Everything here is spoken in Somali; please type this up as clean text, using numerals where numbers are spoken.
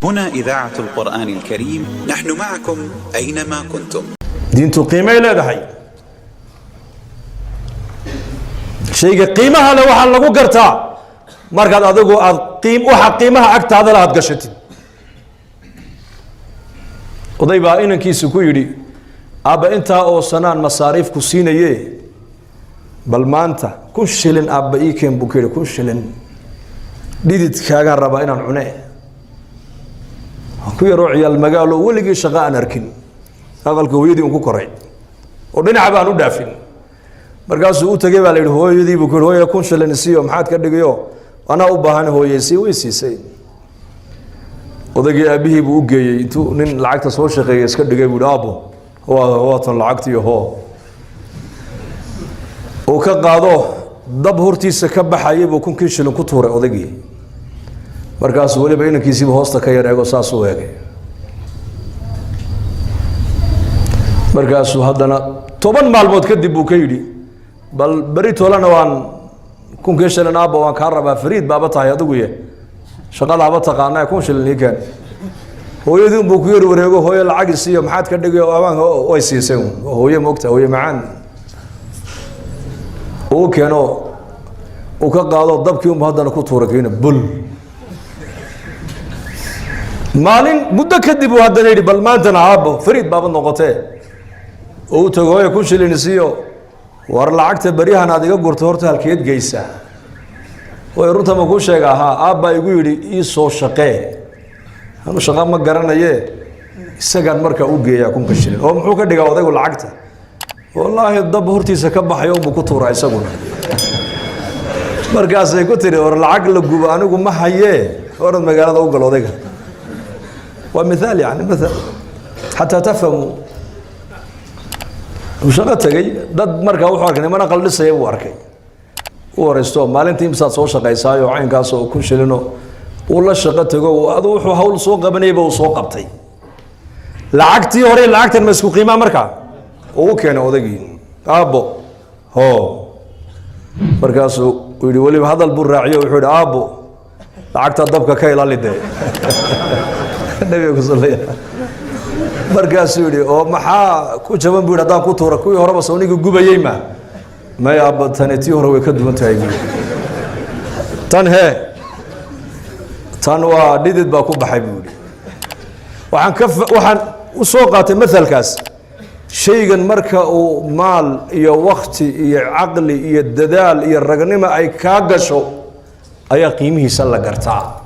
هنا إذاعة القرآن الكريم، نحن معكم أينما كنتم. دينتو قيمة لا دحي شيء قيمها لو حل لو قرتها مركز أدوغو قيم وحق قيمها أكتر هذا لا هتقشتي وضيبا إنن كيسو كيري أبا أنت أو سنان مصاريف كسينة يه بل ما أنت كل شلن أبا إيكين بكير كل شلن ديدت كاغان ربا إنن عناه كوي روعي المجال ولقي شقاء نركن هذا الكويدي ونكو كرعي ودنا عبانو دافين مركز سوء تجيب على هو يدي بكل هو يكون شلن سيو محاد كدقيو أنا أباهن هو يسي ويسي وذاك أبيه بوجي أنتو نين لعكت صور شقي يسكدقي بودابو هو طن لعكتي هو وكقاضو ضب هرتي سكب حيب وكون كيشلن كتورة وذاكي markaas waliba inankiisiiba hoosta ka yareego saas u eegay markaasuu haddana 10 maalmood kadib buu ka yidhi bal beri toolana waan kun shilin aabba waan kaa rabaa fariid baaba tahay adigu ye shaqadaaba taqaanaa kun shilin ii keen hooyadii buu ku yiri wareego hooyo lacag siiyo maxaad ka dhigay awaan way siisay hooyo moogta hooyo macaan oo keeno oo ka qaado dabkii haddana ku tuuray bul maalin muddo kadib uu haddana yidhi bal maantana aabbo fariid baaba noqotee oo uu tago hooyo kun shilin siiyo war lacagta beriyahan aad iga gurto horta halkeed geysaa way runta ma ku sheega ahaa aabba igu yidhi ii soo shaqee anu shaqa ma garanaye isagaan markaa u geeyaa kunka shilin oo muxuu ka dhigaa odaygu lacagta wallaahi dab hortiisa ka baxayo unbuu ku tuuraa isaguna markaasay ku tiri war lacag la gubo anigu ma hayee orad magaalada u gal odayga ومثال يعني مثل حتى تفهموا وشغلت جاي ضد مركا وحركني ما نقل لسه يوركي ورستو مالنتي مسات سو شقيساي oo caynkaas oo ku shilino wala shaqo tago adu wuxuu hawl soo qabanayba oo soo qabtay lacagtii hore lacagtan ma isku qiima marka oo keenay odagii aabbo ho markaas uu yiri waliba hadal buu raaciyo wuxuu yiri aabbo lacagta dabka ka ilaalidee nabiga sallallahu markaas yiri oo maxaa ku jaban buu hadaan ku tuuro kuwii horeba sooniga gubayay ma yaabtantii hore way ka duwan tahay tan waa dhidid baa ku baxay buu waxaan u soo qaatay misalkaas shaygan marka uu maal iyo waqti iyo aqli iyo dadaal iyo ragnimo ay ka gasho ayaa qiimihiisa la gartaa